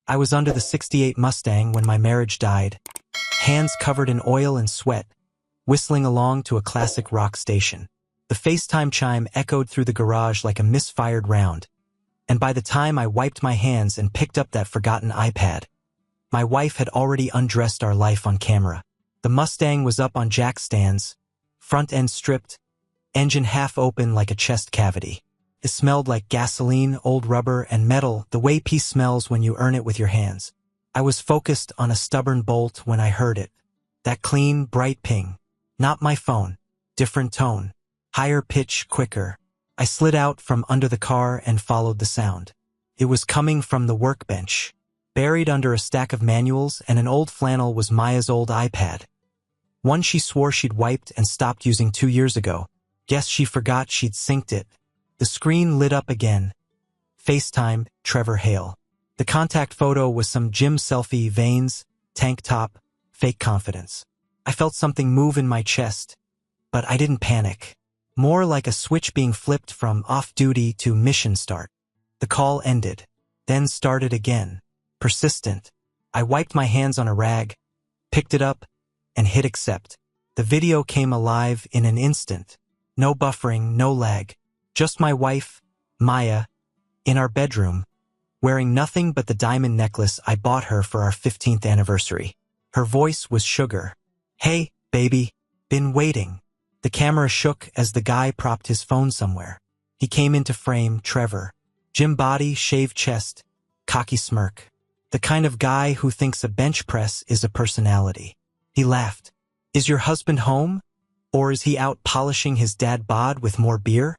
I was under the '68 Mustang when my marriage died, hands covered in oil and sweat, whistling along to a classic rock station. The FaceTime chime echoed through the garage like a misfired round, and by the time I wiped my hands and picked up that forgotten iPad, my wife had already undressed our life on camera. The Mustang was up on jack stands, front end stripped, engine half open like a chest cavity. It smelled like gasoline, old rubber, and metal, the way peace smells when you earn it with your hands. I was focused on a stubborn bolt when I heard it. That clean, bright ping. Not my phone. Different tone. Higher pitch, quicker. I slid out from under the car and followed the sound. It was coming from the workbench. Buried under a stack of manuals and an old flannel was Maya's old iPad. One she swore she'd wiped and stopped using 2 years ago. Guess she forgot she'd synced it. The screen lit up again. FaceTime, Trevor Hale. The contact photo was some gym selfie, veins, tank top, fake confidence. I felt something move in my chest, but I didn't panic. More like a switch being flipped from off-duty to mission start. The call ended, then started again. Persistent. I wiped my hands on a rag, picked it up, and hit accept. The video came alive in an instant. No buffering, no lag. Just my wife, Maya, in our bedroom, wearing nothing but the diamond necklace I bought her for our 15th anniversary. Her voice was sugar. "Hey, baby, been waiting." The camera shook as the guy propped his phone somewhere. He came into frame, Trevor. Gym body, shaved chest, cocky smirk. The kind of guy who thinks a bench press is a personality. He laughed. "Is your husband home? Or is he out polishing his dad bod with more beer?"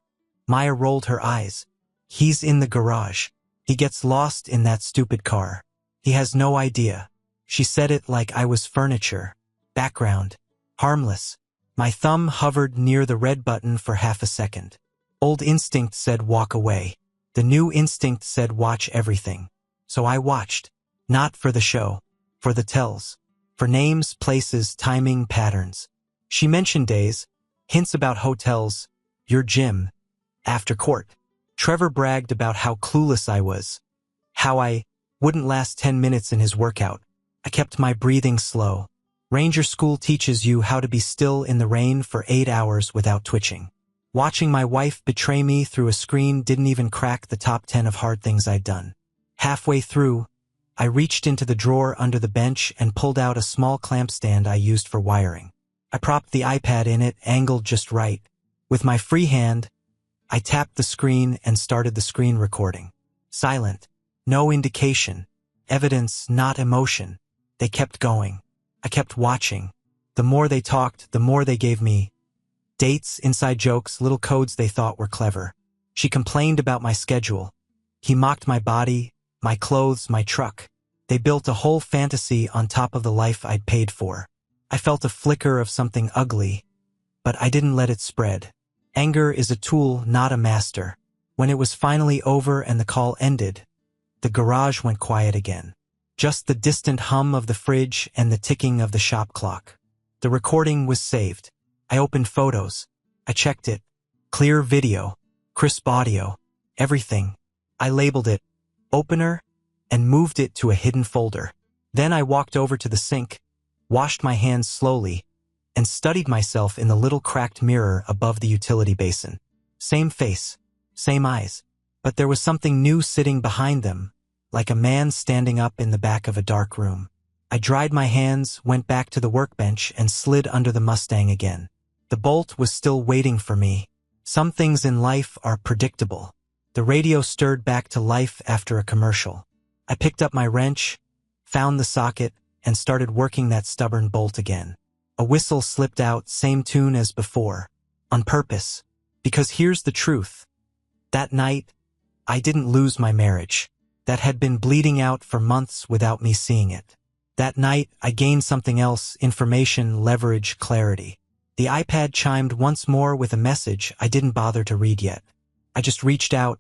Maya rolled her eyes. "He's in the garage. He gets lost in that stupid car. He has no idea." She said it like I was furniture. Background. Harmless. My thumb hovered near the red button for half a second. Old instinct said walk away. The new instinct said watch everything. So I watched. Not for the show. For the tells. For names, places, timing, patterns. She mentioned days, hints about hotels, your gym, after court. Trevor bragged about how clueless I was, how I wouldn't last 10 minutes in his workout. I kept my breathing slow. Ranger school teaches you how to be still in the rain for 8 hours without twitching. Watching my wife betray me through a screen didn't even crack the top 10 of hard things I'd done. Halfway through, I reached into the drawer under the bench and pulled out a small clamp stand I used for wiring. I propped the iPad in it, angled just right. With my free hand, I tapped the screen and started the screen recording. Silent. No indication. Evidence, not emotion. They kept going. I kept watching. The more they talked, the more they gave me dates, inside jokes, little codes they thought were clever. She complained about my schedule. He mocked my body, my clothes, my truck. They built a whole fantasy on top of the life I'd paid for. I felt a flicker of something ugly, but I didn't let it spread. Anger is a tool, not a master. When it was finally over and the call ended, the garage went quiet again. Just the distant hum of the fridge and the ticking of the shop clock. The recording was saved. I opened photos. I checked it. Clear video. Crisp audio. Everything. I labeled it opener and moved it to a hidden folder. Then I walked over to the sink, washed my hands slowly, and studied myself in the little cracked mirror above the utility basin. Same face, same eyes, but there was something new sitting behind them, like a man standing up in the back of a dark room. I dried my hands, went back to the workbench, and slid under the Mustang again. The bolt was still waiting for me. Some things in life are predictable. The radio stirred back to life after a commercial. I picked up my wrench, found the socket, and started working that stubborn bolt again. A whistle slipped out, same tune as before. On purpose. Because here's the truth. That night, I didn't lose my marriage. That had been bleeding out for months without me seeing it. That night, I gained something else, information, leverage, clarity. The iPad chimed once more with a message I didn't bother to read yet. I just reached out,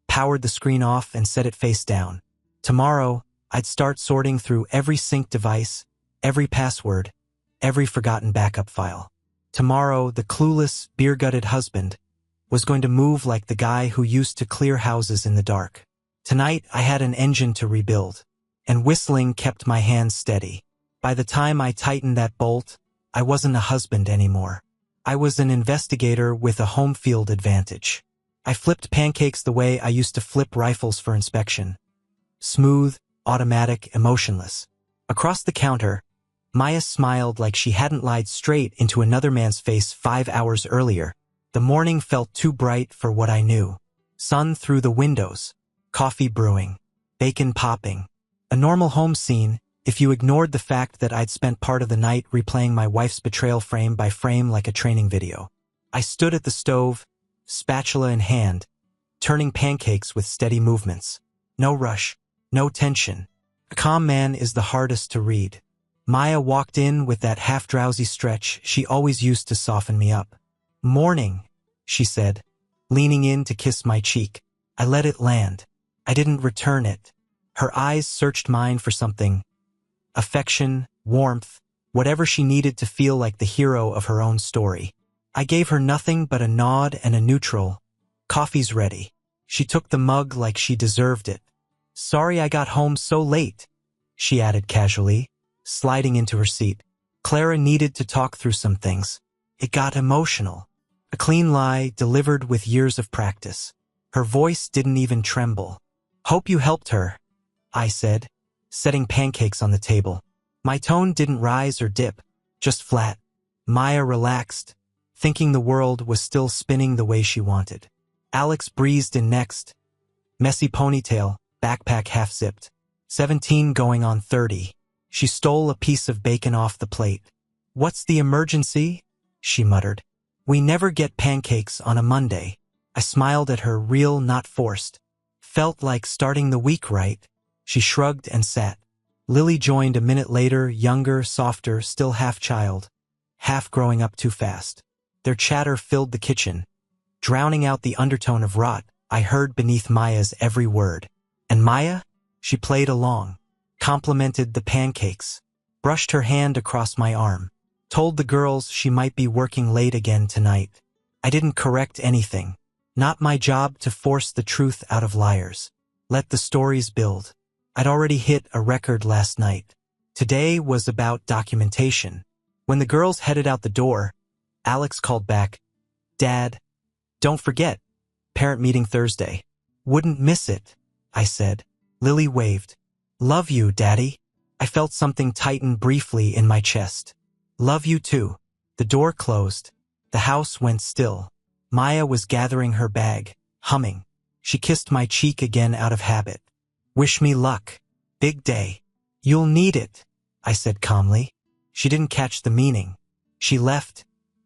powered the screen off, and set it face down. Tomorrow, I'd start sorting through every sync device, every password, every forgotten backup file. Tomorrow, the clueless, beer-gutted husband was going to move like the guy who used to clear houses in the dark. Tonight, I had an engine to rebuild. and whistling kept my hands steady. By the time I tightened that bolt, I wasn't a husband anymore. I was an investigator with a home field advantage. I flipped pancakes the way I used to flip rifles for inspection. Smooth, automatic, emotionless. Across the counter, Maya smiled like she hadn't lied straight into another man's face 5 hours earlier. The morning felt too bright for what I knew. Sun through the windows, coffee brewing, bacon popping. A normal home scene, if you ignored the fact that I'd spent part of the night replaying my wife's betrayal frame by frame like a training video. I stood at the stove, spatula in hand, turning pancakes with steady movements. No rush, no tension. A calm man is the hardest to read. Maya walked in with that half-drowsy stretch she always used to soften me up. "Morning," she said, leaning in to kiss my cheek. I let it land. I didn't return it. Her eyes searched mine for something. Affection, warmth, whatever she needed to feel like the hero of her own story. I gave her nothing but a nod and a neutral. "Coffee's ready." She took the mug like she deserved it. "Sorry I got home so late," she added casually, sliding into her seat. Clara needed to talk through some things. It got emotional. A clean lie delivered with years of practice. Her voice didn't even tremble. "Hope you helped her," I said, setting pancakes on the table. My tone didn't rise or dip, just flat. Maya relaxed, thinking the world was still spinning the way she wanted. Alex breezed in next. Messy ponytail, backpack half-zipped. 17 going on 30. She stole a piece of bacon off the plate. "What's the emergency?" she muttered. "We never get pancakes on a Monday." I smiled at her, real, not forced. Felt like starting the week right. She shrugged and sat. Lily joined a minute later, younger, softer, still half-child, half growing up too fast. Their chatter filled the kitchen, drowning out the undertone of rot I heard beneath Maya's every word. And Maya? She played along, complimented the pancakes, brushed her hand across my arm, told the girls she might be working late again tonight. I didn't correct anything. Not my job to force the truth out of liars. Let the stories build. I'd already hit a record last night. Today was about documentation. When the girls headed out the door, Alex called back, "Dad, don't forget, parent meeting Thursday." "Wouldn't miss it," I said. Lily waved. "Love you, Daddy." I felt something tighten briefly in my chest. "Love you too." The door closed. The house went still. Maya was gathering her bag, humming. She kissed my cheek again out of habit. "Wish me luck. Big day." "You'll need it," I said calmly. She didn't catch the meaning. She left,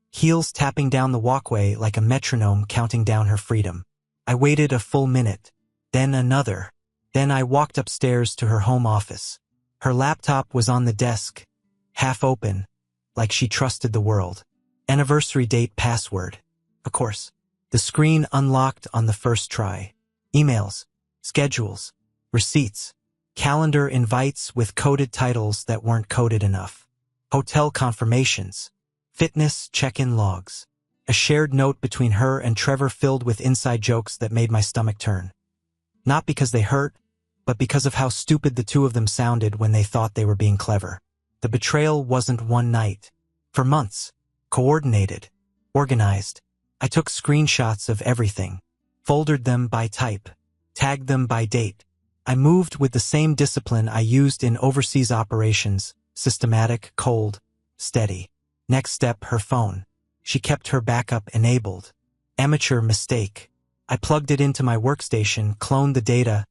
heels tapping down the walkway like a metronome counting down her freedom. I waited a full minute, then another. Then I walked upstairs to her home office. Her laptop was on the desk, half open, like she trusted the world. Anniversary date, password. Of course. The screen unlocked on the first try. Emails, schedules, receipts, calendar invites with coded titles that weren't coded enough. Hotel confirmations, fitness check-in logs. A shared note between her and Trevor filled with inside jokes that made my stomach turn. Not because they hurt, but because of how stupid the two of them sounded when they thought they were being clever. The betrayal wasn't one night. For months. Coordinated. Organized. I took screenshots of everything. Folded them by type. Tagged them by date. I moved with the same discipline I used in overseas operations. Systematic, cold, steady. Next step, her phone. She kept her backup enabled. Amateur mistake. I plugged it into my workstation, cloned the data,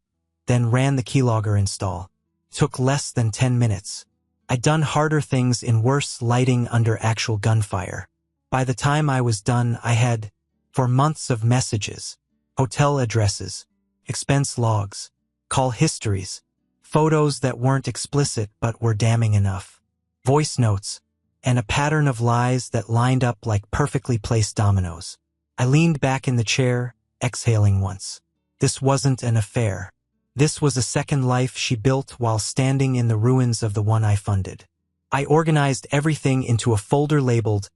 then ran the keylogger install. Took less than 10 minutes. I'd done harder things in worse lighting under actual gunfire. By the time I was done, I had, for months of messages, hotel addresses, expense logs, call histories, photos that weren't explicit but were damning enough, voice notes, and a pattern of lies that lined up like perfectly placed dominoes. I leaned back in the chair, exhaling once. This wasn't an affair. This was a second life she built while standing in the ruins of the one I funded. I organized everything into a folder labeled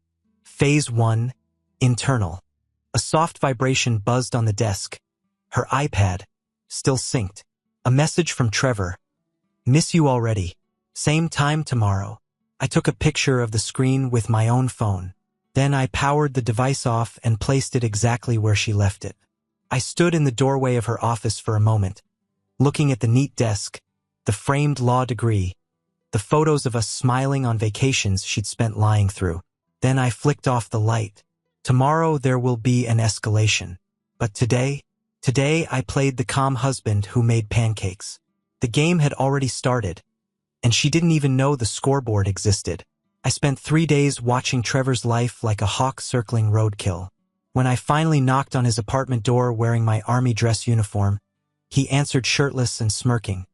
Phase 1, Internal. A soft vibration buzzed on the desk. Her iPad, still synced. A message from Trevor. Miss you already. Same time tomorrow. I took a picture of the screen with my own phone. Then I powered the device off and placed it exactly where she left it. I stood in the doorway of her office for a moment, looking at the neat desk, the framed law degree, the photos of us smiling on vacations she'd spent lying through. Then I flicked off the light. Tomorrow there will be an escalation. But today I played the calm husband who made pancakes. The game had already started, and she didn't even know the scoreboard existed. I spent 3 days watching Trevor's life like a hawk circling roadkill. When I finally knocked on his apartment door wearing my army dress uniform, he answered shirtless and smirking,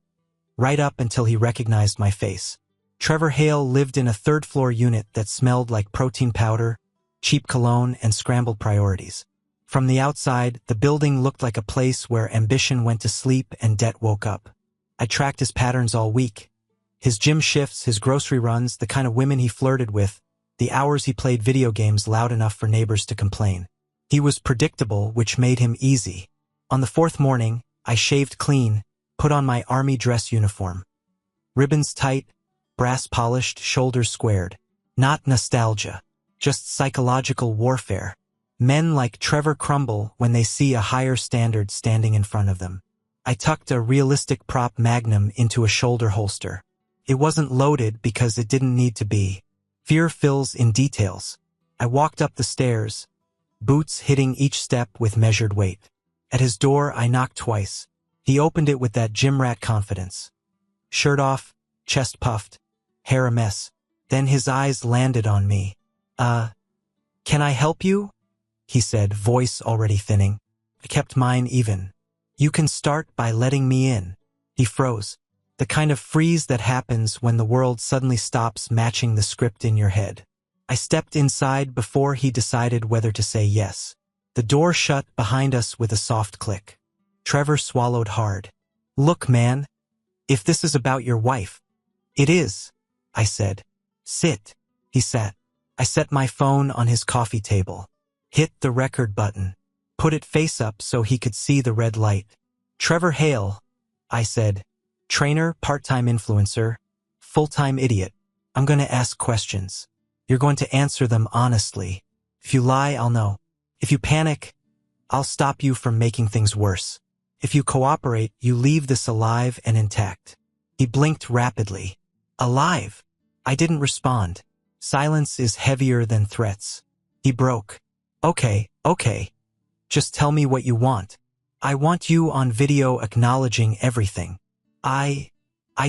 right up until he recognized my face. Trevor Hale lived in a third-floor unit that smelled like protein powder, cheap cologne, and scrambled priorities. From the outside, the building looked like a place where ambition went to sleep and debt woke up. I tracked his patterns all week. His gym shifts, his grocery runs, the kind of women he flirted with, the hours he played video games loud enough for neighbors to complain. He was predictable, which made him easy. On the 4th morning, I shaved clean, put on my army dress uniform. Ribbons tight, brass polished, shoulders squared. Not nostalgia, just psychological warfare. Men like Trevor crumble when they see a higher standard standing in front of them. I tucked a realistic prop Magnum into a shoulder holster. It wasn't loaded because it didn't need to be. Fear fills in details. I walked up the stairs, boots hitting each step with measured weight. At his door, I knocked twice. He opened it with that gym rat confidence. Shirt off, chest puffed, hair a mess. Then his eyes landed on me. Can I help you? He said, voice already thinning. I kept mine even. You can start by letting me in. He froze. The kind of freeze that happens when the world suddenly stops matching the script in your head. I stepped inside before he decided whether to say yes. The door shut behind us with a soft click. Trevor swallowed hard. Look, man, if this is about your wife. It is, I said. Sit. He sat. I set my phone on his coffee table. Hit the record button. Put it face up so he could see the red light. Trevor Hale, I said. Trainer, part-time influencer, full-time idiot. I'm going to ask questions. You're going to answer them honestly. If you lie, I'll know. If you panic, I'll stop you from making things worse. If you cooperate, you leave this alive and intact. He blinked rapidly. Alive? I didn't respond. Silence is heavier than threats. He broke. Okay. Just tell me what you want. I want you on video acknowledging everything. I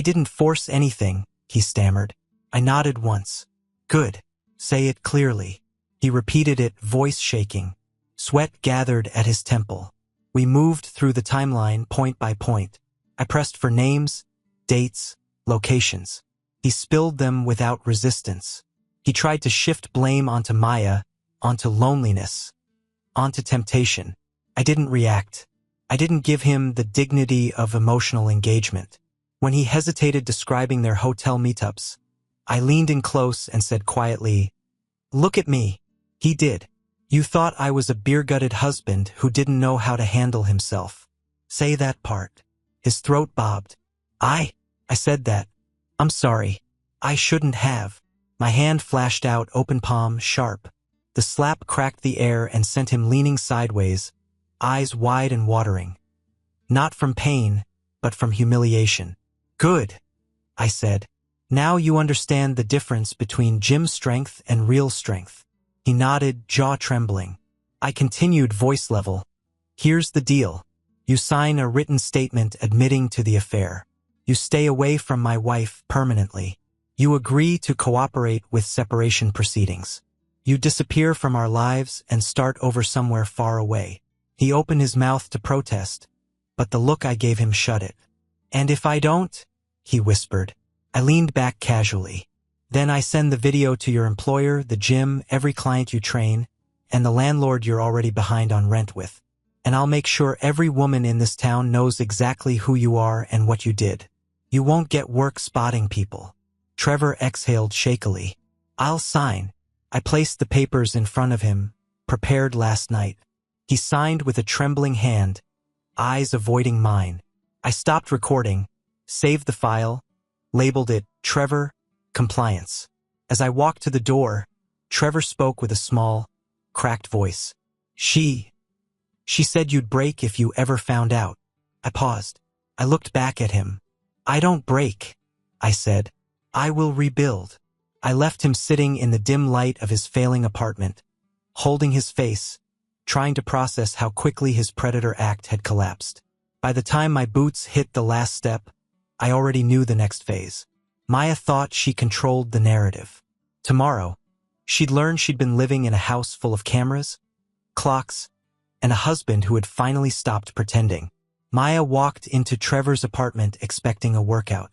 didn't force anything, he stammered. I nodded once. Good. Say it clearly. He repeated it, voice shaking. Sweat gathered at his temple. We moved through the timeline point by point. I pressed for names, dates, locations. He spilled them without resistance. He tried to shift blame onto Maya, onto loneliness, onto temptation. I didn't react. I didn't give him the dignity of emotional engagement. When he hesitated describing their hotel meetups, I leaned in close and said quietly, Look at me. He did. You thought I was a beer-gutted husband who didn't know how to handle himself. Say that part. His throat bobbed. I said that. I'm sorry. I shouldn't have. My hand flashed out, open palm, sharp. The slap cracked the air and sent him leaning sideways, eyes wide and watering. Not from pain, but from humiliation. Good, I said. Now you understand the difference between gym strength and real strength. He nodded, jaw trembling. I continued, voice level. Here's the deal. You sign a written statement admitting to the affair. You stay away from my wife permanently. You agree to cooperate with separation proceedings. You disappear from our lives and start over somewhere far away. He opened his mouth to protest, but the look I gave him shut it. And if I don't? He whispered. I leaned back casually. Then I send the video to your employer, the gym, every client you train, and the landlord you're already behind on rent with. And I'll make sure every woman in this town knows exactly who you are and what you did. You won't get work spotting people. Trevor exhaled shakily. I'll sign. I placed the papers in front of him, prepared last night. He signed with a trembling hand, eyes avoiding mine. I stopped recording, saved the file, labeled it Trevor, Compliance. As I walked to the door, Trevor spoke with a small, cracked voice. She said you'd break if you ever found out. I paused. I looked back at him. I don't break, I said. I will rebuild. I left him sitting in the dim light of his failing apartment, holding his face, trying to process how quickly his predator act had collapsed. By the time my boots hit the last step, I already knew the next phase. Maya thought she controlled the narrative. Tomorrow, she'd learn she'd been living in a house full of cameras, clocks, and a husband who had finally stopped pretending. Maya walked into Trevor's apartment expecting a workout.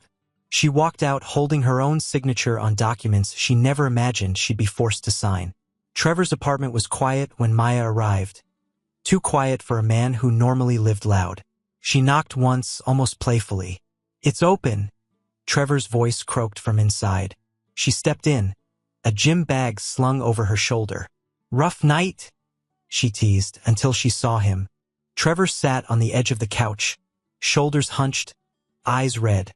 She walked out holding her own signature on documents she never imagined she'd be forced to sign. Trevor's apartment was quiet when Maya arrived. Too quiet for a man who normally lived loud. She knocked once, almost playfully. It's open, Trevor's voice croaked from inside. She stepped in, a gym bag slung over her shoulder. Rough night? She teased until she saw him. Trevor sat on the edge of the couch, shoulders hunched, eyes red,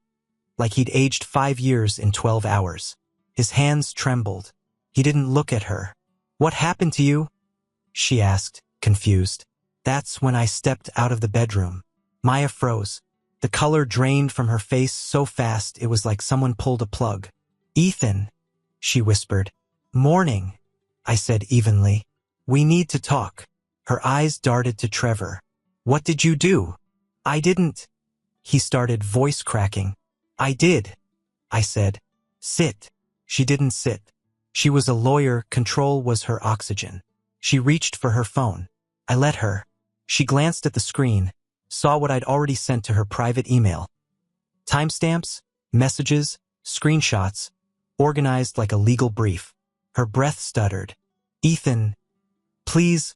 like he'd aged 5 years in 12 hours. His hands trembled. He didn't look at her. What happened to you? She asked, confused. That's when I stepped out of the bedroom. Maya froze. The color drained from her face so fast it was like someone pulled a plug. Ethan, she whispered. Morning, I said evenly. We need to talk. Her eyes darted to Trevor. What did you do? I didn't. He started, voice cracking. I did, I said. Sit. She didn't sit. She was a lawyer, control was her oxygen. She reached for her phone. I let her. She glanced at the screen, saw what I'd already sent to her private email. Timestamps, messages, screenshots, organized like a legal brief. Her breath stuttered. Ethan, please,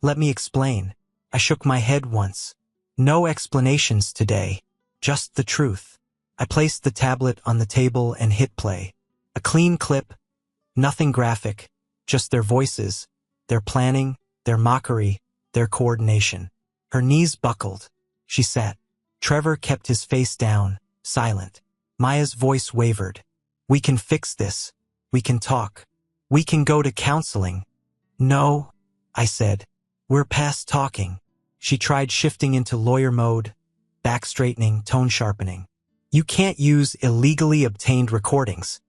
let me explain. I shook my head once. No explanations today, just the truth. I placed the tablet on the table and hit play. A clean clip, nothing graphic, just their voices, their planning, their mockery, their coordination. Her knees buckled. She sat. Trevor kept his face down, silent. Maya's voice wavered. We can fix this. We can talk. We can go to counseling. No, I said. We're past talking. She tried shifting into lawyer mode, back straightening, tone sharpening. You can't use illegally obtained recordings.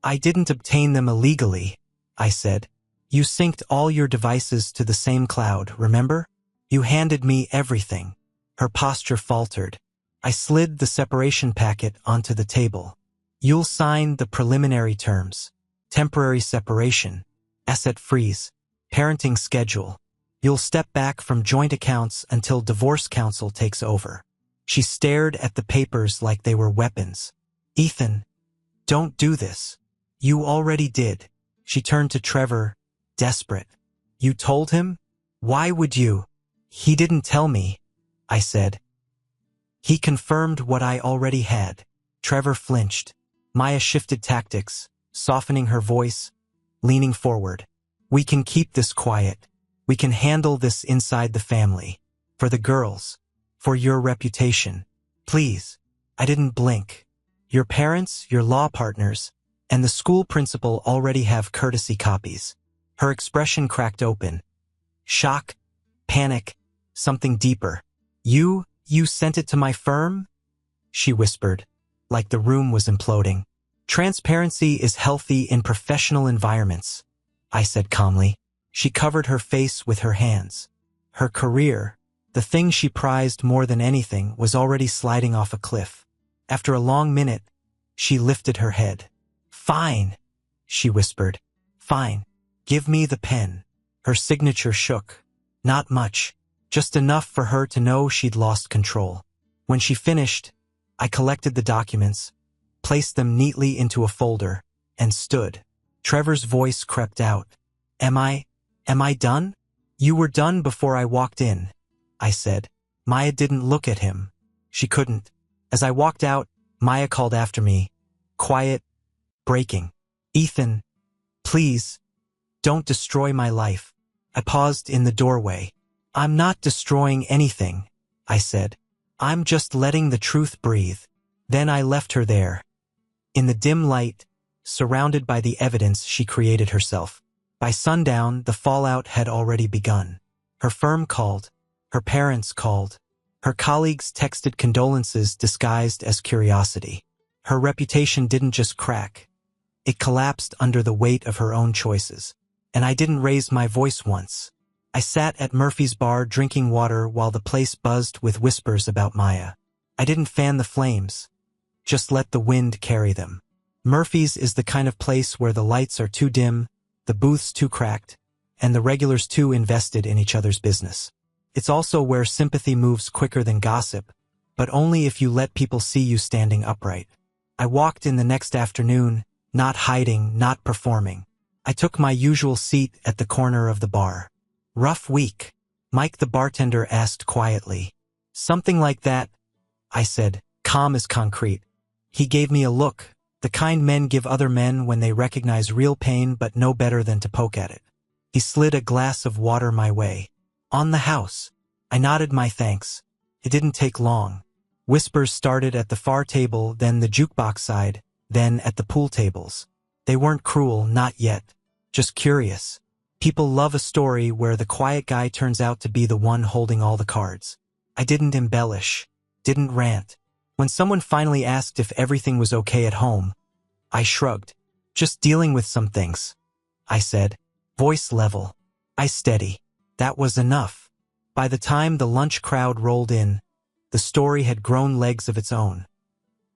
I didn't obtain them illegally, I said. You synced all your devices to the same cloud, remember? You handed me everything. Her posture faltered. I slid the separation packet onto the table. You'll sign the preliminary terms. Temporary separation. Asset freeze. Parenting schedule. You'll step back from joint accounts until divorce counsel takes over. She stared at the papers like they were weapons. Ethan, don't do this. You already did. She turned to Trevor, desperate. You told him? Why would you? He didn't tell me, I said. He confirmed what I already had. Trevor flinched. Maya shifted tactics, softening her voice, leaning forward. We can keep this quiet. We can handle this inside the family. For the girls. For your reputation. Please. I didn't blink. Your parents, your law partners, and the school principal already have courtesy copies. Her expression cracked open. Shock, panic, something deeper. You sent it to my firm? She whispered, like the room was imploding. Transparency is healthy in professional environments, I said calmly. She covered her face with her hands. Her career, the thing she prized more than anything, was already sliding off a cliff. After a long minute, she lifted her head. Fine, she whispered. Fine. Give me the pen. Her signature shook. Not much, just enough for her to know she'd lost control. When she finished, I collected the documents, placed them neatly into a folder, and stood. Trevor's voice crept out. Am I done? You were done before I walked in, I said. Maya didn't look at him. She couldn't. As I walked out, Maya called after me. Quiet, breaking. Ethan, please, don't destroy my life. I paused in the doorway. I'm not destroying anything, I said. I'm just letting the truth breathe. Then I left her there, in the dim light, surrounded by the evidence she created herself. By sundown, the fallout had already begun. Her firm called, her parents called, her colleagues texted condolences disguised as curiosity. Her reputation didn't just crack, it collapsed under the weight of her own choices. And I didn't raise my voice once. I sat at Murphy's bar drinking water while the place buzzed with whispers about Maya. I didn't fan the flames, just let the wind carry them. Murphy's is the kind of place where the lights are too dim, the booths too cracked, and the regulars too invested in each other's business. It's also where sympathy moves quicker than gossip, but only if you let people see you standing upright. I walked in the next afternoon, not hiding, not performing. I took my usual seat at the corner of the bar. "Rough week?" Mike the bartender asked quietly. "Something like that," I said, calm as concrete. He gave me a look, the kind men give other men when they recognize real pain but know better than to poke at it. He slid a glass of water my way. "On the house." I nodded my thanks. It didn't take long. Whispers started at the far table, then the jukebox side, then at the pool tables. They weren't cruel, not yet. Just curious. People love a story where the quiet guy turns out to be the one holding all the cards. I didn't embellish, didn't rant. When someone finally asked if everything was okay at home, I shrugged. "Just dealing with some things," I said, voice level. I steady. That was enough. By the time the lunch crowd rolled in, the story had grown legs of its own.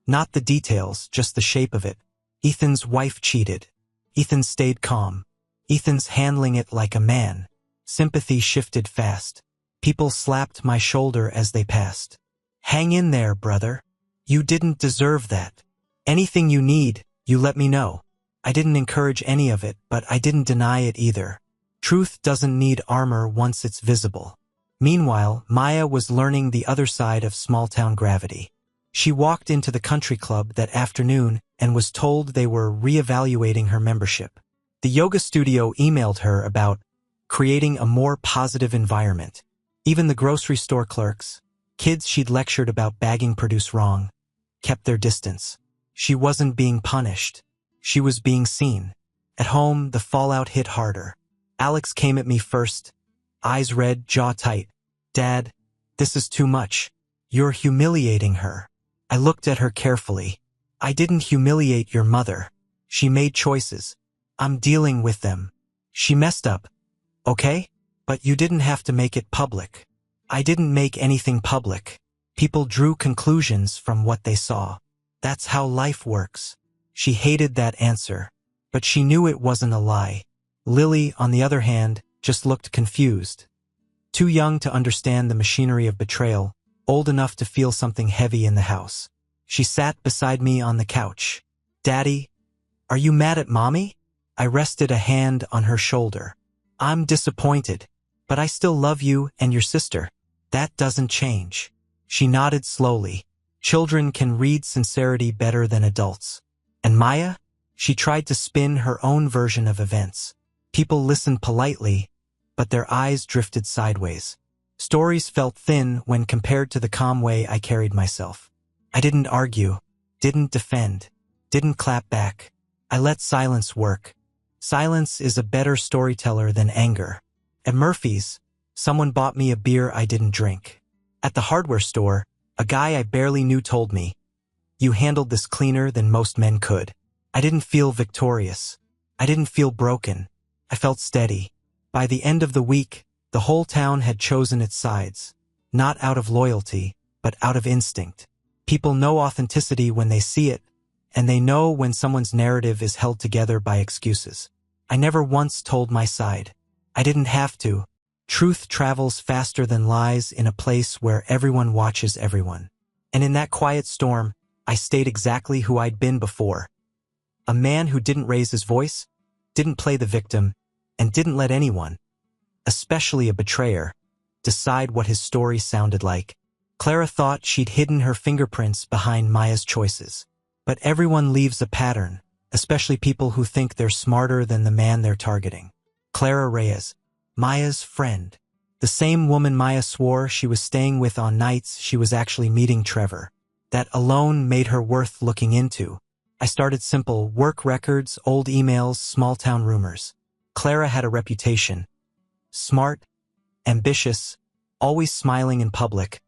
Not the details, just the shape of it. Ethan's wife cheated. Ethan stayed calm. Ethan's handling it like a man. Sympathy shifted fast. People slapped my shoulder as they passed. "Hang in there, brother. You didn't deserve that. Anything you need, you let me know." I didn't encourage any of it, but I didn't deny it either. Truth doesn't need armor once it's visible. Meanwhile, Maya was learning the other side of small-town gravity. She walked into the country club that afternoon and was told they were reevaluating her membership. The yoga studio emailed her about creating a more positive environment. Even the grocery store clerks, kids she'd lectured about bagging produce wrong, kept their distance. She wasn't being punished. She was being seen. At home, the fallout hit harder. Alex came at me first, eyes red, jaw tight. "Dad, this is too much. You're humiliating her." I looked at her carefully. "I didn't humiliate your mother. She made choices. I'm dealing with them. She messed up. Okay? But you didn't have to make it public." I didn't make anything public. People drew conclusions from what they saw. That's how life works. She hated that answer, but she knew it wasn't a lie. Lily, on the other hand, just looked confused. Too young to understand the machinery of betrayal, old enough to feel something heavy in the house. She sat beside me on the couch. "Daddy, are you mad at Mommy?" I rested a hand on her shoulder. "I'm disappointed, but I still love you and your sister. That doesn't change." She nodded slowly. Children can read sincerity better than adults. And Maya? She tried to spin her own version of events. People listened politely, but their eyes drifted sideways. Stories felt thin when compared to the calm way I carried myself. I didn't argue, didn't defend, didn't clap back. I let silence work. Silence is a better storyteller than anger. At Murphy's, someone bought me a beer I didn't drink. At the hardware store, a guy I barely knew told me, "You handled this cleaner than most men could." I didn't feel victorious. I didn't feel broken. I felt steady. By the end of the week, the whole town had chosen its sides, not out of loyalty, but out of instinct. People know authenticity when they see it, and they know when someone's narrative is held together by excuses. I never once told my side. I didn't have to. Truth travels faster than lies in a place where everyone watches everyone. And in that quiet storm, I stayed exactly who I'd been before. A man who didn't raise his voice, didn't play the victim, and didn't let anyone, especially a betrayer, decide what his story sounded like. Clara thought she'd hidden her fingerprints behind Maya's choices. But everyone leaves a pattern, especially people who think they're smarter than the man they're targeting. Clara Reyes, Maya's friend. The same woman Maya swore she was staying with on nights she was actually meeting Trevor. That alone made her worth looking into. I started simple: work records, old emails, small-town rumors. Clara had a reputation. Smart, ambitious, always smiling in public,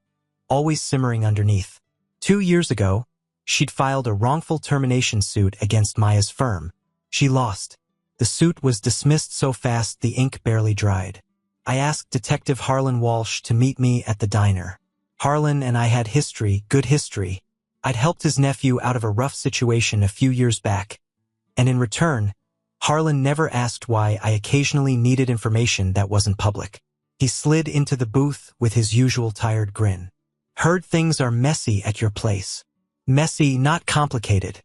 always simmering underneath. 2 years ago, she'd filed a wrongful termination suit against Maya's firm. She lost. The suit was dismissed so fast the ink barely dried. I asked Detective Harlan Walsh to meet me at the diner. Harlan and I had history, good history. I'd helped his nephew out of a rough situation a few years back. And in return, Harlan never asked why I occasionally needed information that wasn't public. He slid into the booth with his usual tired grin. Heard things are messy at your place. Messy, not complicated,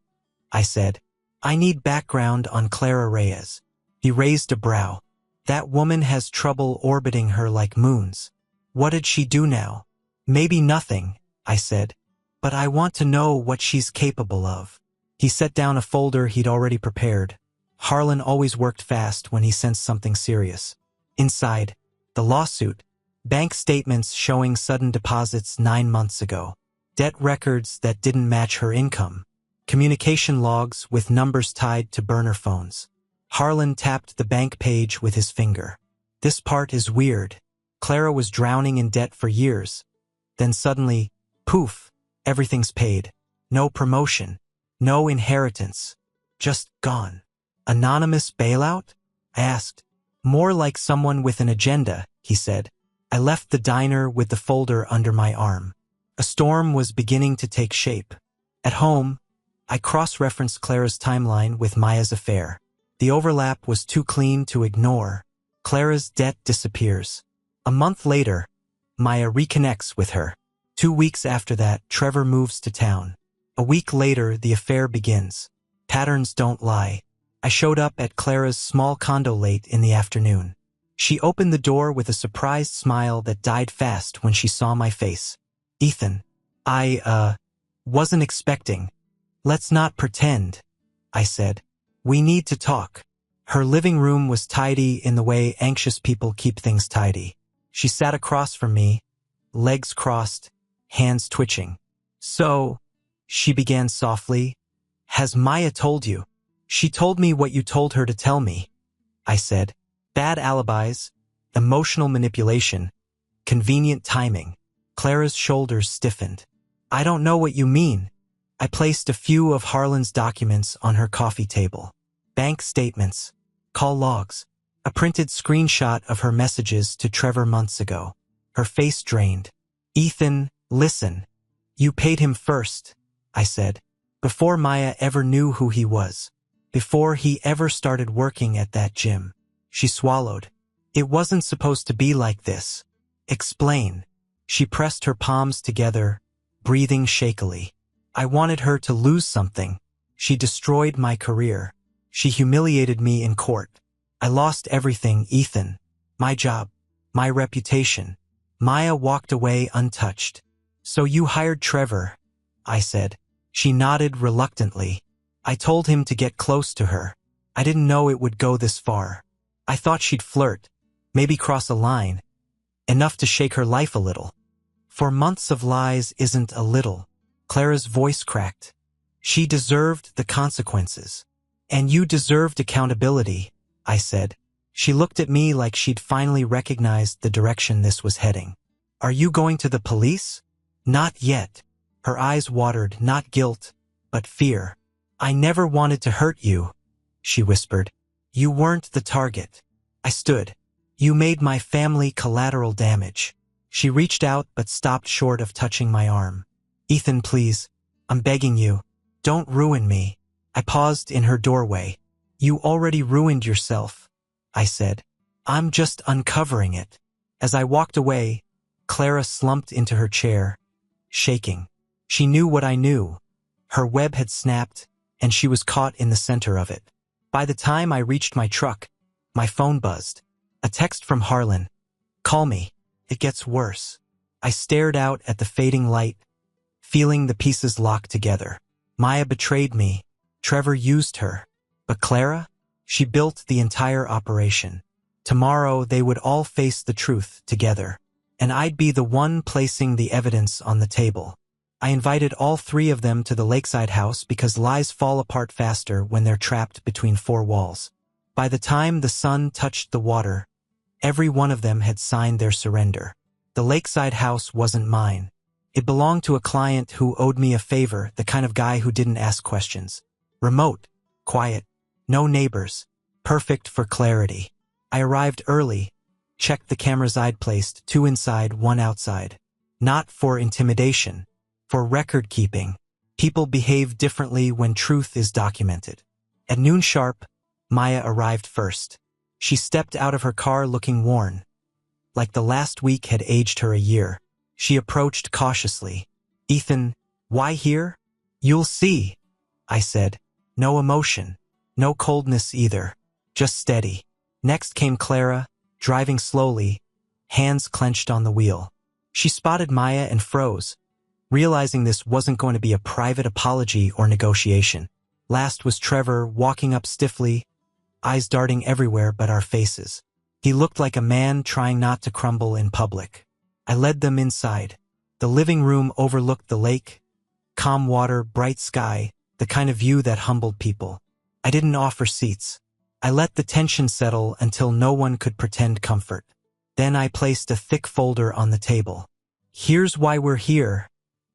I said. I need background on Clara Reyes. He raised a brow. That woman has trouble orbiting her like moons. What did she do now? Maybe nothing, I said. But I want to know what she's capable of. He set down a folder he'd already prepared. Harlan always worked fast when he sensed something serious. Inside, the lawsuit, bank statements showing sudden deposits 9 months ago, debt records that didn't match her income, communication logs with numbers tied to burner phones. Harlan tapped the bank page with his finger. This part is weird. Clara was drowning in debt for years. Then suddenly, poof, everything's paid. No promotion, no inheritance, just gone. Anonymous bailout? I asked. More like someone with an agenda, he said. I left the diner with the folder under my arm. A storm was beginning to take shape. At home, I cross-referenced Clara's timeline with Maya's affair. The overlap was too clean to ignore. Clara's debt disappears. A month later, Maya reconnects with her. 2 weeks after that, Trevor moves to town. A week later, the affair begins. Patterns don't lie. I showed up at Clara's small condo late in the afternoon. She opened the door with a surprised smile that died fast when she saw my face. Ethan, I wasn't expecting. Let's not pretend, I said. We need to talk. Her living room was tidy in the way anxious people keep things tidy. She sat across from me, legs crossed, hands twitching. So, she began softly, has Maya told you? She told me what you told her to tell me, I said. Bad alibis, emotional manipulation, convenient timing. Clara's shoulders stiffened. I don't know what you mean. I placed a few of Harlan's documents on her coffee table. Bank statements, call logs, a printed screenshot of her messages to Trevor months ago. Her face drained. Ethan, listen. You paid him first, I said, before Maya ever knew who he was. Before he ever started working at that gym. She swallowed. It wasn't supposed to be like this. Explain. She pressed her palms together, breathing shakily. I wanted her to lose something. She destroyed my career. She humiliated me in court. I lost everything, Ethan. My job. My reputation. Maya walked away untouched. So you hired Trevor, I said. She nodded reluctantly. I told him to get close to her. I didn't know it would go this far. I thought she'd flirt, maybe cross a line, enough to shake her life a little. 4 months of lies isn't a little. Clara's voice cracked. She deserved the consequences. And you deserved accountability, I said. She looked at me like she'd finally recognized the direction this was heading. Are you going to the police? Not yet. Her eyes watered, not guilt, but fear. I never wanted to hurt you, she whispered. You weren't the target. I stood. You made my family collateral damage. She reached out but stopped short of touching my arm. Ethan, please. I'm begging you. Don't ruin me. I paused in her doorway. You already ruined yourself, I said. I'm just uncovering it. As I walked away, Clara slumped into her chair, shaking. She knew what I knew. Her web had snapped, and she was caught in the center of it. By the time I reached my truck, my phone buzzed. A text from Harlan. Call me. It gets worse. I stared out at the fading light, feeling the pieces lock together. Maya betrayed me. Trevor used her. But Clara? She built the entire operation. Tomorrow they would all face the truth together. And I'd be the one placing the evidence on the table. I invited all three of them to the lakeside house because lies fall apart faster when they're trapped between four walls. By the time the sun touched the water, every one of them had signed their surrender. The lakeside house wasn't mine. It belonged to a client who owed me a favor, the kind of guy who didn't ask questions. Remote, quiet, no neighbors, perfect for clarity. I arrived early, checked the cameras I'd placed, 2 inside, 1 outside. Not for intimidation, for record-keeping. People behave differently when truth is documented. At noon sharp, Maya arrived first. She stepped out of her car looking worn, like the last week had aged her a year. She approached cautiously. "Ethan, why here?" "You'll see," I said. No emotion, no coldness either, just steady. Next came Clara, driving slowly, hands clenched on the wheel. She spotted Maya and froze, realizing this wasn't going to be a private apology or negotiation. Last was Trevor, walking up stiffly, eyes darting everywhere but our faces. He looked like a man trying not to crumble in public. I led them inside. The living room overlooked the lake, calm water, bright sky, the kind of view that humbled people. I didn't offer seats. I let the tension settle until no one could pretend comfort. Then I placed a thick folder on the table. "Here's why we're here,"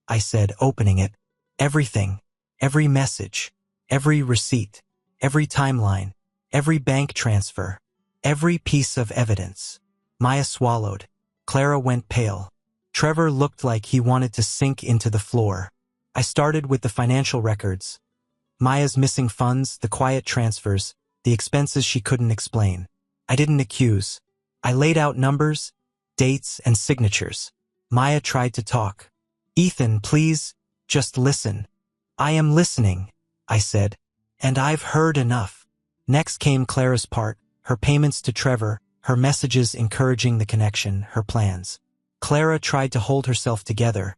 I said, opening it. Everything, every message, every receipt, every timeline, every bank transfer, every piece of evidence. Maya swallowed. Clara went pale. Trevor looked like he wanted to sink into the floor. I started with the financial records. Maya's missing funds, the quiet transfers, the expenses she couldn't explain. I didn't accuse. I laid out numbers, dates, and signatures. Maya tried to talk. "Ethan, please, just listen." "I am listening," I said, "and I've heard enough." Next came Clara's part, her payments to Trevor, her messages encouraging the connection, her plans. Clara tried to hold herself together,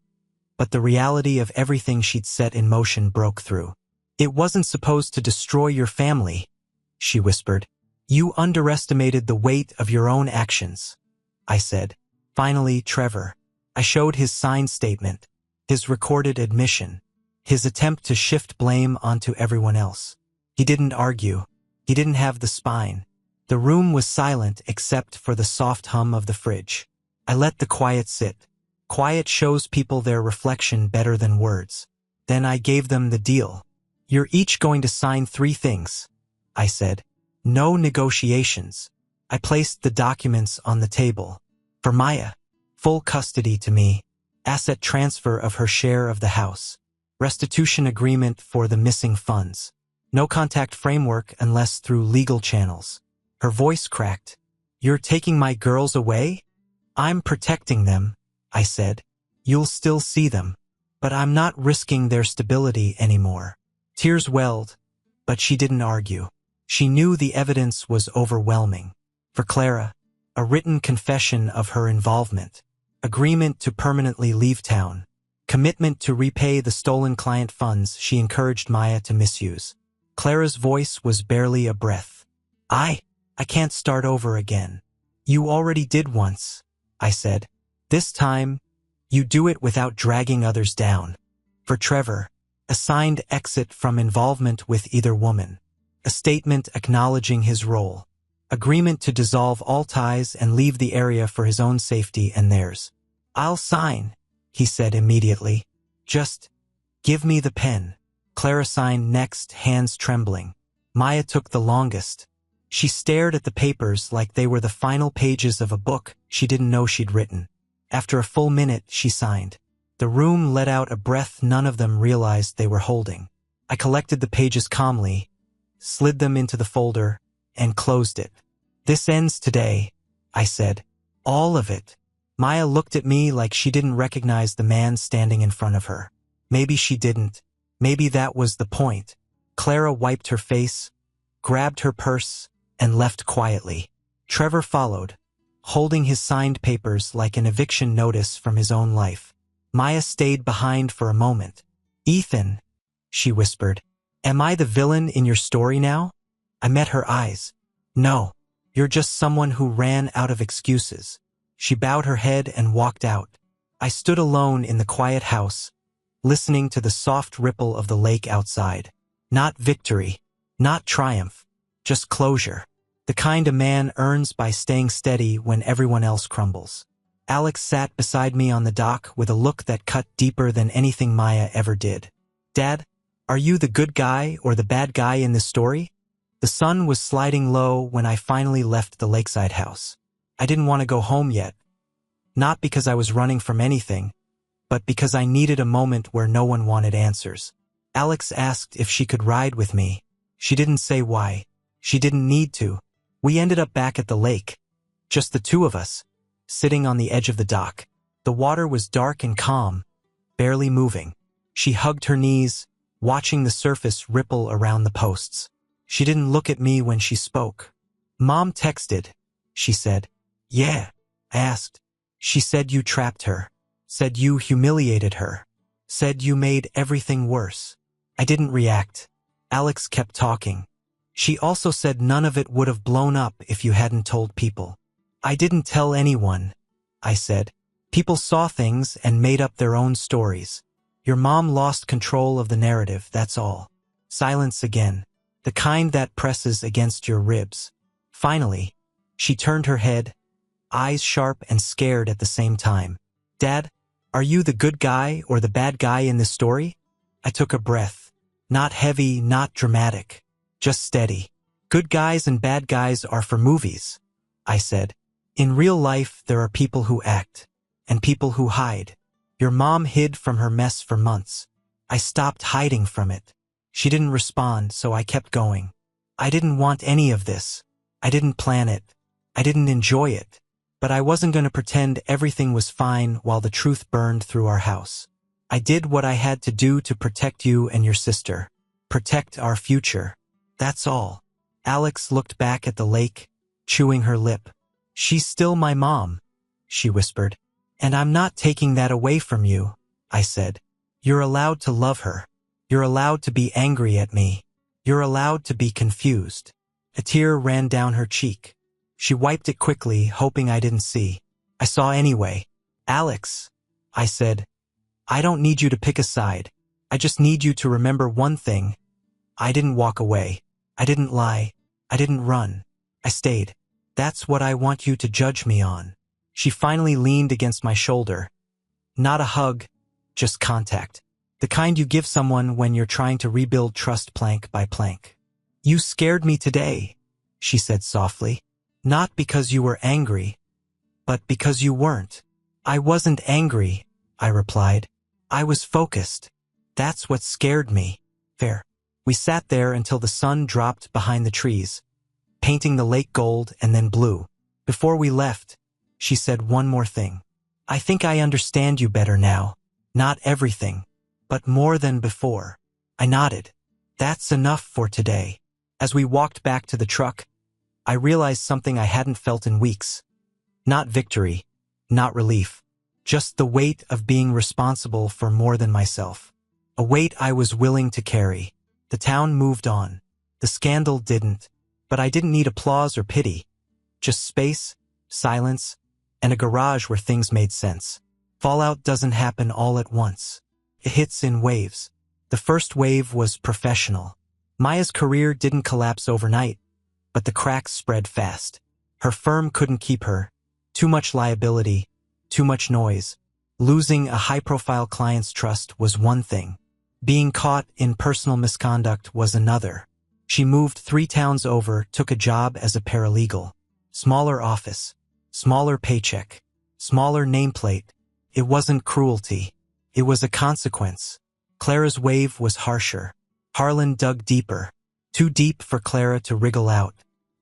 but the reality of everything she'd set in motion broke through. "It wasn't supposed to destroy your family," she whispered. "You underestimated the weight of your own actions," I said. Finally, Trevor. I showed his signed statement, his recorded admission, his attempt to shift blame onto everyone else. He didn't argue. He didn't have the spine. The room was silent except for the soft hum of the fridge. I let the quiet sit. Quiet shows people their reflection better than words. Then I gave them the deal. "You're each going to sign 3 things," I said. "No negotiations." I placed the documents on the table. For Maya, full custody to me, asset transfer of her share of the house, restitution agreement for the missing funds, no contact framework unless through legal channels. Her voice cracked. "You're taking my girls away?" "I'm protecting them," I said. "You'll still see them, but I'm not risking their stability anymore." Tears welled, but she didn't argue. She knew the evidence was overwhelming. For Clara, a written confession of her involvement, agreement to permanently leave town, commitment to repay the stolen client funds she encouraged Maya to misuse. Clara's voice was barely a breath. I can't start over again." "You already did once," I said. "This time, you do it without dragging others down." For Trevor, a signed exit from involvement with either woman, a statement acknowledging his role, agreement to dissolve all ties and leave the area for his own safety and theirs. "I'll sign," he said immediately. "Just give me the pen." Clara signed next, hands trembling. Maya took the longest. She stared at the papers like they were the final pages of a book she didn't know she'd written. After a full minute, she signed. The room let out a breath none of them realized they were holding. I collected the pages calmly, slid them into the folder, and closed it. "This ends today," I said. "All of it." Maya looked at me like she didn't recognize the man standing in front of her. Maybe she didn't. Maybe that was the point. Clara wiped her face, grabbed her purse, and left quietly. Trevor followed, holding his signed papers like an eviction notice from his own life. Maya stayed behind for a moment. "Ethan," she whispered, "am I the villain in your story now?" I met her eyes. "No, you're just someone who ran out of excuses." She bowed her head and walked out. I stood alone in the quiet house, listening to the soft ripple of the lake outside. Not victory, not triumph, just closure. The kind a man earns by staying steady when everyone else crumbles. Alex sat beside me on the dock with a look that cut deeper than anything Maya ever did. "Dad, are you the good guy or the bad guy in this story?" The sun was sliding low when I finally left the lakeside house. I didn't want to go home yet. Not because I was running from anything, but because I needed a moment where no one wanted answers. Alex asked if she could ride with me. She didn't say why. She didn't need to. We ended up back at the lake. Just the two of us, sitting on the edge of the dock. The water was dark and calm, barely moving. She hugged her knees, watching the surface ripple around the posts. She didn't look at me when she spoke. "Mom texted," she said. "Yeah," I asked. "She said you trapped her. Said you humiliated her. Said you made everything worse." I didn't react. Alex kept talking. "She also said none of it would have blown up if you hadn't told people." "I didn't tell anyone," I said. "People saw things and made up their own stories. Your mom lost control of the narrative, that's all." Silence again, the kind that presses against your ribs. Finally, she turned her head, eyes sharp and scared at the same time. "Dad, are you the good guy or the bad guy in this story?" I took a breath. Not heavy, not dramatic, just steady. "Good guys and bad guys are for movies," I said. "In real life, there are people who act, and people who hide. Your mom hid from her mess for months. I stopped hiding from it." She didn't respond, so I kept going. "I didn't want any of this. I didn't plan it. I didn't enjoy it. But I wasn't going to pretend everything was fine while the truth burned through our house. I did what I had to do to protect you and your sister. Protect our future. That's all." Alex looked back at the lake, chewing her lip. "She's still my mom," she whispered. "And I'm not taking that away from you," I said. "You're allowed to love her. You're allowed to be angry at me. You're allowed to be confused." A tear ran down her cheek. She wiped it quickly, hoping I didn't see. I saw anyway. "Alex," I said, "I don't need you to pick a side. I just need you to remember one thing. I didn't walk away. I didn't lie. I didn't run. I stayed. That's what I want you to judge me on." She finally leaned against my shoulder. Not a hug, just contact. The kind you give someone when you're trying to rebuild trust plank by plank. "You scared me today," she said softly. "Not because you were angry, but because you weren't." "I wasn't angry," I replied. "I was focused. That's what scared me." Fair. We sat there until the sun dropped behind the trees, painting the lake gold and then blue. Before we left, she said one more thing. "I think I understand you better now. Not everything, but more than before." I nodded. "That's enough for today." As we walked back to the truck, I realized something I hadn't felt in weeks. Not victory, not relief, just the weight of being responsible for more than myself. A weight I was willing to carry. The town moved on. The scandal didn't, but I didn't need applause or pity. Just space, silence, and a garage where things made sense. Fallout doesn't happen all at once. It hits in waves. The first wave was professional. Maya's career didn't collapse overnight, but the cracks spread fast. Her firm couldn't keep her. Too much liability, too much noise. Losing a high-profile client's trust was one thing. Being caught in personal misconduct was another. She moved 3 towns over, took a job as a paralegal. Smaller office, smaller paycheck, smaller nameplate. It wasn't cruelty. It was a consequence. Clara's wave was harsher. Harlan dug deeper. Too deep for Clara to wriggle out.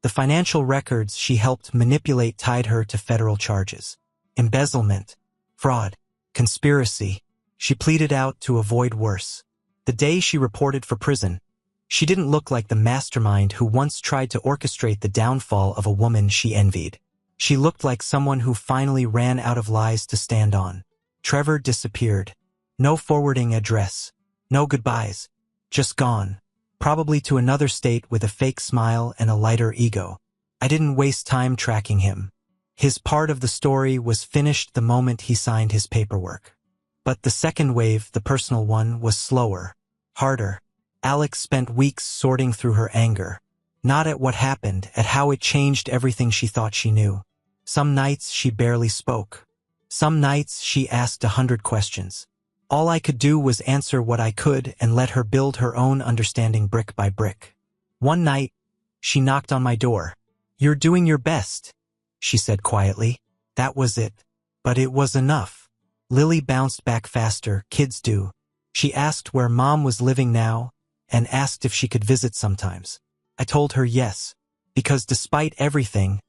The financial records she helped manipulate tied her to federal charges. Embezzlement, fraud, conspiracy. She pleaded out to avoid worse. The day she reported for prison, she didn't look like the mastermind who once tried to orchestrate the downfall of a woman she envied. She looked like someone who finally ran out of lies to stand on. Trevor disappeared. No forwarding address. No goodbyes. Just gone. Probably to another state with a fake smile and a lighter ego. I didn't waste time tracking him. His part of the story was finished the moment he signed his paperwork. But the second wave, the personal one, was slower, harder. Alex spent weeks sorting through her anger. Not at what happened, at how it changed everything she thought she knew. Some nights she barely spoke. Some nights she asked 100 questions. All I could do was answer what I could and let her build her own understanding brick by brick. One night, she knocked on my door. "You're doing your best," she said quietly. That was it. But it was enough. Lily bounced back faster, kids do. She asked where Mom was living now and asked if she could visit sometimes. I told her yes, because despite everything,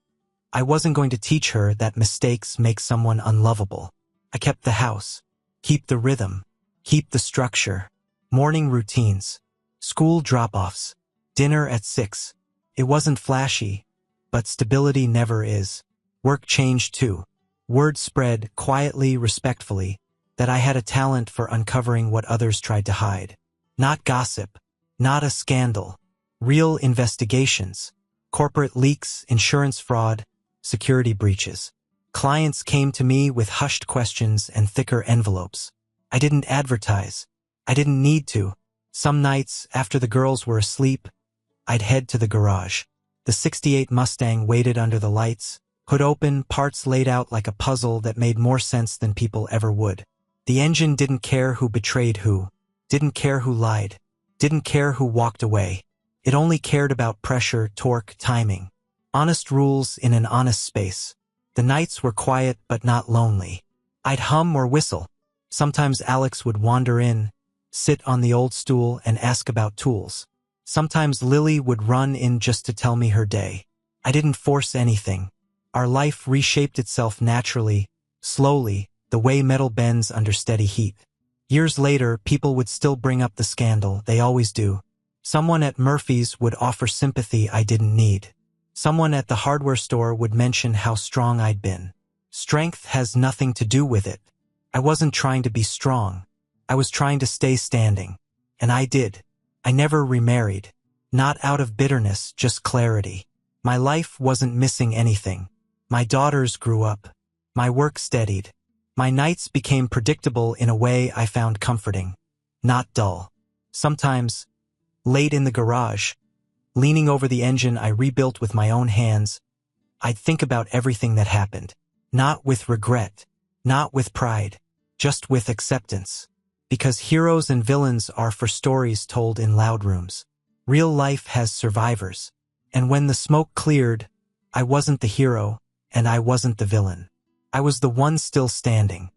I wasn't going to teach her that mistakes make someone unlovable. I kept the house. Keep the rhythm. Keep the structure. Morning routines. School drop-offs. Dinner at 6. It wasn't flashy, but stability never is. Work changed too. Word spread, quietly, respectfully, that I had a talent for uncovering what others tried to hide. Not gossip. Not a scandal. Real investigations. Corporate leaks, insurance fraud, security breaches. Clients came to me with hushed questions and thicker envelopes. I didn't advertise. I didn't need to. Some nights, after the girls were asleep, I'd head to the garage. The '68 Mustang waited under the lights, hood open, parts laid out like a puzzle that made more sense than people ever would. The engine didn't care who betrayed who, didn't care who lied, didn't care who walked away. It only cared about pressure, torque, timing. Honest rules in an honest space. The nights were quiet but not lonely. I'd hum or whistle. Sometimes Alex would wander in, sit on the old stool and ask about tools. Sometimes Lily would run in just to tell me her day. I didn't force anything. Our life reshaped itself naturally, slowly, the way metal bends under steady heat. Years later, people would still bring up the scandal, they always do. Someone at Murphy's would offer sympathy I didn't need. Someone at the hardware store would mention how strong I'd been. Strength has nothing to do with it. I wasn't trying to be strong. I was trying to stay standing. And I did. I never remarried. Not out of bitterness, just clarity. My life wasn't missing anything. My daughters grew up. My work steadied. My nights became predictable in a way I found comforting. Not dull. Sometimes, late in the garage, leaning over the engine I rebuilt with my own hands, I'd think about everything that happened. Not with regret. Not with pride. Just with acceptance. Because heroes and villains are for stories told in loud rooms. Real life has survivors. And when the smoke cleared, I wasn't the hero, and I wasn't the villain. I was the one still standing.